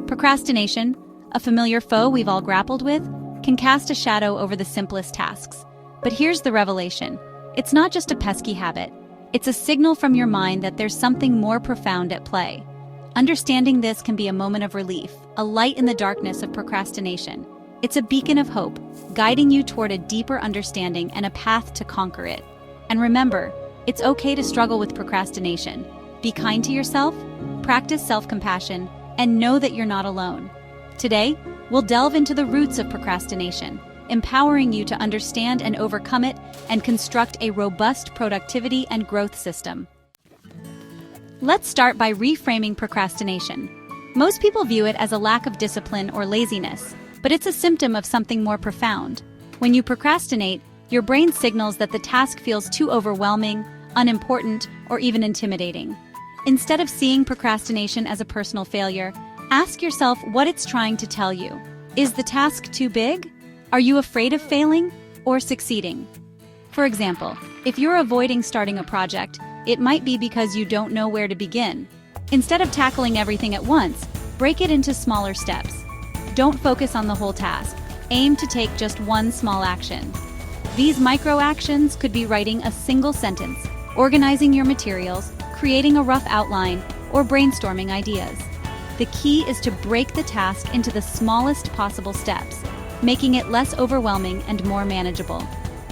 Procrastination, a familiar foe we've all grappled with, can cast a shadow over the simplest tasks. But here's the revelation. It's not just a pesky habit. It's a signal from your mind that there's something more profound at play. Understanding this can be a moment of relief, a light in the darkness of procrastination. It's a beacon of hope, guiding you toward a deeper understanding and a path to conquer it. And remember, it's okay to struggle with procrastination. Be kind to yourself, practice self-compassion, and know that you're not alone. Today, we'll delve into the roots of procrastination, empowering you to understand and overcome it and construct a robust productivity and growth system. Let's start by reframing procrastination. Most people view it as a lack of discipline or laziness, but it's a symptom of something more profound. When you procrastinate, your brain signals that the task feels too overwhelming, unimportant, or even intimidating. Instead of seeing procrastination as a personal failure, ask yourself what it's trying to tell you. Is the task too big? Are you afraid of failing or succeeding? For example, if you're avoiding starting a project, it might be because you don't know where to begin. Instead of tackling everything at once, break it into smaller steps. Don't focus on the whole task. Aim to take just one small action. These micro actions could be writing a single sentence, organizing your materials, creating a rough outline, or brainstorming ideas. The key is to break the task into the smallest possible steps, making it less overwhelming and more manageable.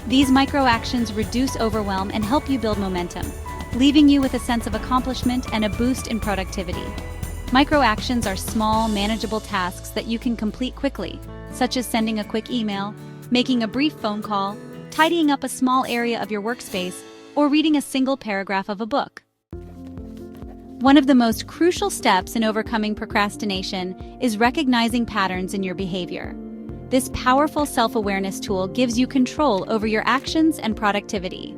These micro actions reduce overwhelm and help you build momentum, leaving you with a sense of accomplishment and a boost in productivity. Micro actions are small, manageable tasks that you can complete quickly, such as sending a quick email, making a brief phone call, tidying up a small area of your workspace, or reading a single paragraph of a book. One of the most crucial steps in overcoming procrastination is recognizing patterns in your behavior. This powerful self-awareness tool gives you control over your actions and productivity.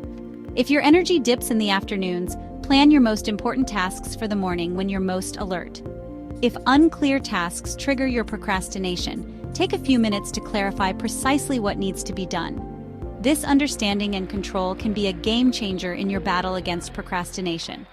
If your energy dips in the afternoons, plan your most important tasks for the morning when you're most alert. If unclear tasks trigger your procrastination, take a few minutes to clarify precisely what needs to be done. This understanding and control can be a game changer in your battle against procrastination.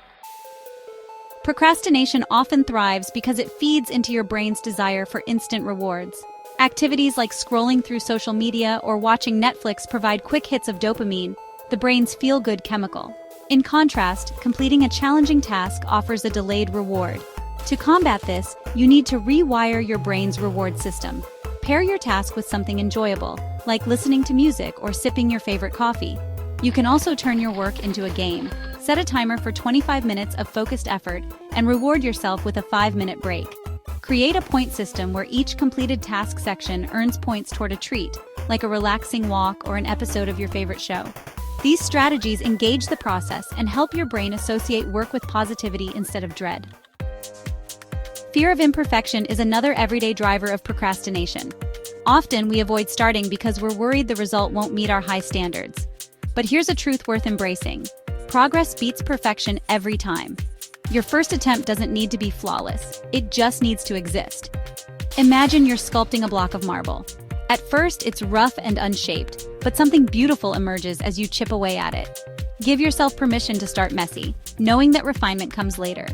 Procrastination often thrives because it feeds into your brain's desire for instant rewards. Activities like scrolling through social media or watching Netflix provide quick hits of dopamine, the brain's feel-good chemical. In contrast, completing a challenging task offers a delayed reward. To combat this, you need to rewire your brain's reward system. Pair your task with something enjoyable, like listening to music or sipping your favorite coffee. You can also turn your work into a game. Set a timer for 25 minutes of focused effort and reward yourself with a 5-minute break. Create a point system where each completed task section earns points toward a treat, like a relaxing walk or an episode of your favorite show. These strategies engage the process and help your brain associate work with positivity instead of dread. Fear of imperfection is another everyday driver of procrastination. Often we avoid starting because we're worried the result won't meet our high standards. But here's a truth worth embracing. Progress beats perfection every time. Your first attempt doesn't need to be flawless. It just needs to exist. Imagine you're sculpting a block of marble. At first, it's rough and unshaped, but something beautiful emerges as you chip away at it. Give yourself permission to start messy, knowing that refinement comes later.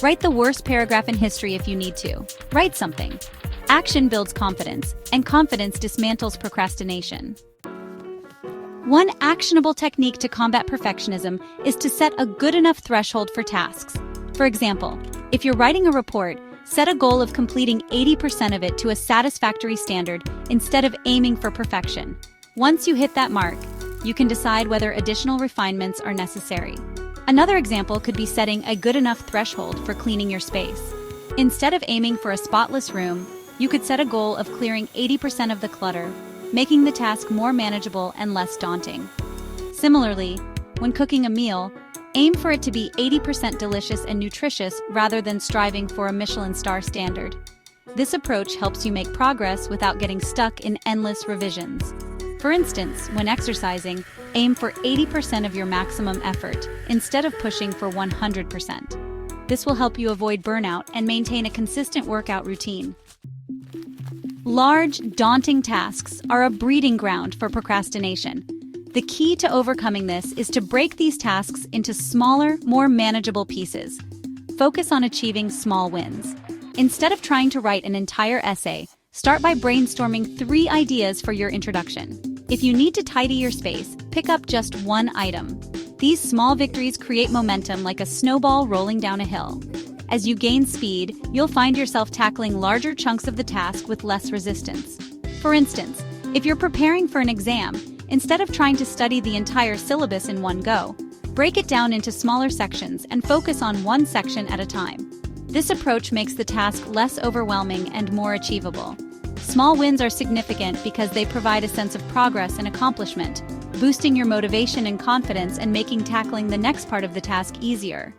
Write the worst paragraph in history if you need to. Write something. Action builds confidence, and confidence dismantles procrastination. One actionable technique to combat perfectionism is to set a good enough threshold for tasks. For example, if you're writing a report, set a goal of completing 80% of it to a satisfactory standard instead of aiming for perfection. Once you hit that mark, you can decide whether additional refinements are necessary. Another example could be setting a good enough threshold for cleaning your space. Instead of aiming for a spotless room, you could set a goal of clearing 80% of the clutter, making the task more manageable and less daunting. Similarly, when cooking a meal, aim for it to be 80% delicious and nutritious rather than striving for a Michelin star standard. This approach helps you make progress without getting stuck in endless revisions. For instance, when exercising, aim for 80% of your maximum effort instead of pushing for 100%. This will help you avoid burnout and maintain a consistent workout routine. Large, daunting tasks are a breeding ground for procrastination. The key to overcoming this is to break these tasks into smaller, more manageable pieces. Focus on achieving small wins. Instead of trying to write an entire essay, start by brainstorming 3 ideas for your introduction. If you need to tidy your space, pick up just one item. These small victories create momentum like a snowball rolling down a hill. As you gain speed, you'll find yourself tackling larger chunks of the task with less resistance. For instance, if you're preparing for an exam, instead of trying to study the entire syllabus in one go, break it down into smaller sections and focus on one section at a time. This approach makes the task less overwhelming and more achievable. Small wins are significant because they provide a sense of progress and accomplishment, boosting your motivation and confidence and making tackling the next part of the task easier.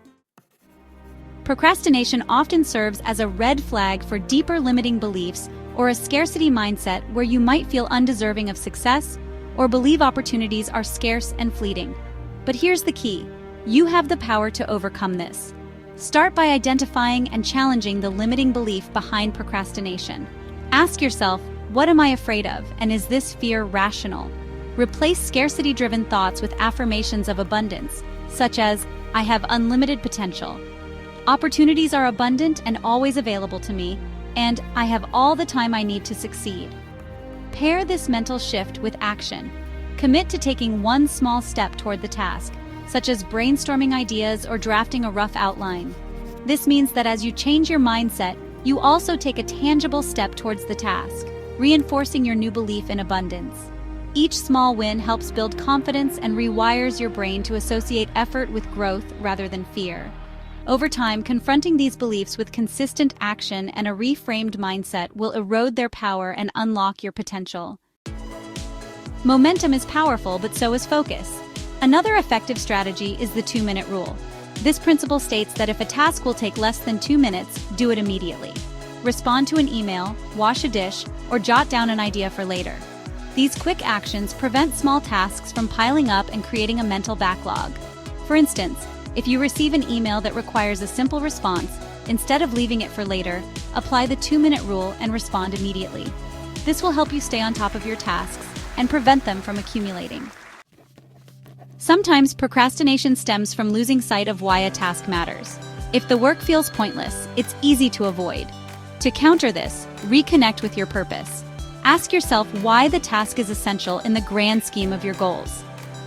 Procrastination often serves as a red flag for deeper limiting beliefs or a scarcity mindset where you might feel undeserving of success or believe opportunities are scarce and fleeting. But here's the key: you have the power to overcome this. Start by identifying and challenging the limiting belief behind procrastination. Ask yourself, what am I afraid of, and is this fear rational? Replace scarcity-driven thoughts with affirmations of abundance, such as, I have unlimited potential. Opportunities are abundant and always available to me, and I have all the time I need to succeed. Pair this mental shift with action. Commit to taking one small step toward the task, such as brainstorming ideas or drafting a rough outline. This means that as you change your mindset, you also take a tangible step towards the task, reinforcing your new belief in abundance. Each small win helps build confidence and rewires your brain to associate effort with growth rather than fear. Over time, confronting these beliefs with consistent action and a reframed mindset will erode their power and unlock your potential. Momentum is powerful, but so is focus. Another effective strategy is the 2-minute rule. This principle states that if a task will take less than 2 minutes, do it immediately. Respond to an email, wash a dish, or jot down an idea for later. These quick actions prevent small tasks from piling up and creating a mental backlog. For instance, if you receive an email that requires a simple response, instead of leaving it for later, apply the 2-minute rule and respond immediately. This will help you stay on top of your tasks and prevent them from accumulating. Sometimes procrastination stems from losing sight of why a task matters. If the work feels pointless, it's easy to avoid. To counter this, reconnect with your purpose. Ask yourself why the task is essential in the grand scheme of your goals.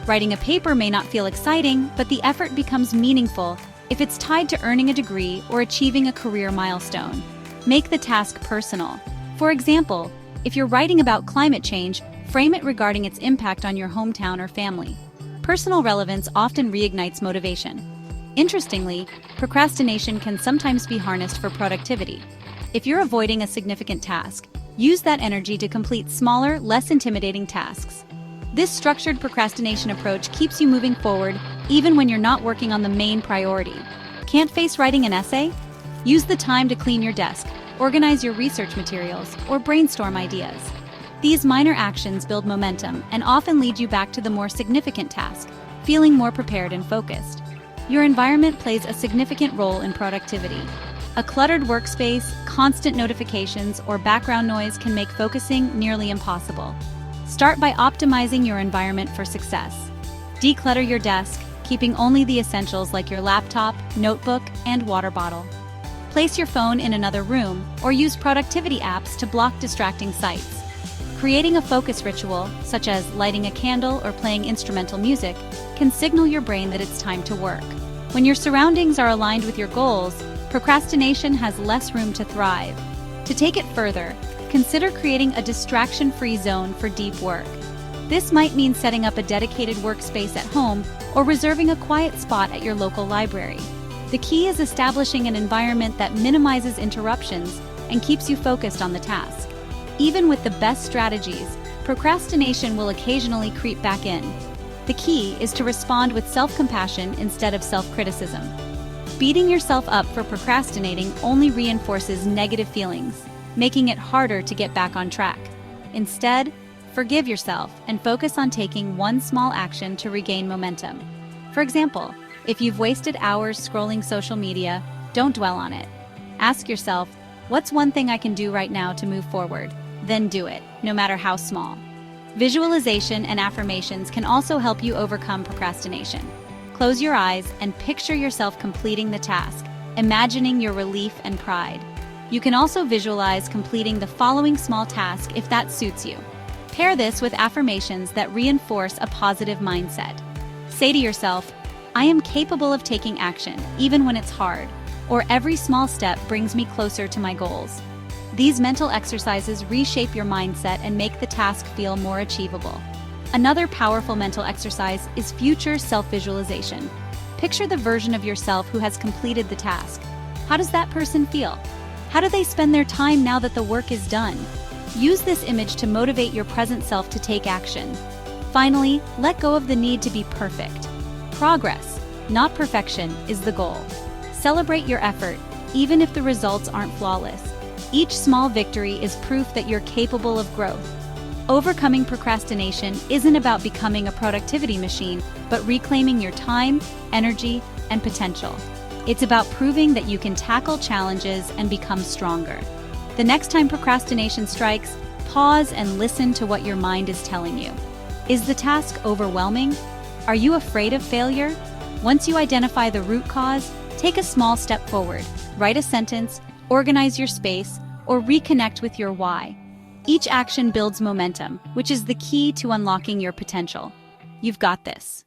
Writing a paper may not feel exciting, but the effort becomes meaningful if it's tied to earning a degree or achieving a career milestone. Make the task personal. For example, if you're writing about climate change, frame it regarding its impact on your hometown or family. Personal relevance often reignites motivation. Interestingly, procrastination can sometimes be harnessed for productivity. If you're avoiding a significant task, use that energy to complete smaller, less intimidating tasks. This structured procrastination approach keeps you moving forward even when you're not working on the main priority. Can't face writing an essay? Use the time to clean your desk, organize your research materials, or brainstorm ideas. These minor actions build momentum and often lead you back to the more significant task, feeling more prepared and focused. Your environment plays a significant role in productivity. A cluttered workspace, constant notifications, or background noise can make focusing nearly impossible. Start by optimizing your environment for success. Declutter your desk, keeping only the essentials like your laptop, notebook, and water bottle. Place your phone in another room or use productivity apps to block distracting sites. Creating a focus ritual, such as lighting a candle or playing instrumental music, can signal your brain that it's time to work. When your surroundings are aligned with your goals, procrastination has less room to thrive. To take it further, consider creating a distraction-free zone for deep work. This might mean setting up a dedicated workspace at home or reserving a quiet spot at your local library. The key is establishing an environment that minimizes interruptions and keeps you focused on the task. Even with the best strategies, procrastination will occasionally creep back in. The key is to respond with self-compassion instead of self-criticism. Beating yourself up for procrastinating only reinforces negative feelings, making it harder to get back on track. Instead, forgive yourself and focus on taking one small action to regain momentum. For example, if you've wasted hours scrolling social media, don't dwell on it. Ask yourself, what's one thing I can do right now to move forward? Then do it, no matter how small. Visualization and affirmations can also help you overcome procrastination. Close your eyes and picture yourself completing the task, imagining your relief and pride. You can also visualize completing the following small task if that suits you. Pair this with affirmations that reinforce a positive mindset. Say to yourself, I am capable of taking action, even when it's hard, or every small step brings me closer to my goals. These mental exercises reshape your mindset and make the task feel more achievable. Another powerful mental exercise is future self-visualization. Picture the version of yourself who has completed the task. How does that person feel? How do they spend their time now that the work is done? Use this image to motivate your present self to take action. Finally, let go of the need to be perfect. Progress, not perfection, is the goal. Celebrate your effort, even if the results aren't flawless. Each small victory is proof that you're capable of growth. Overcoming procrastination isn't about becoming a productivity machine, but reclaiming your time, energy, and potential. It's about proving that you can tackle challenges and become stronger. The next time procrastination strikes, pause and listen to what your mind is telling you. Is the task overwhelming? Are you afraid of failure? Once you identify the root cause, take a small step forward. Write a sentence, organize your space, or reconnect with your why. Each action builds momentum, which is the key to unlocking your potential. You've got this.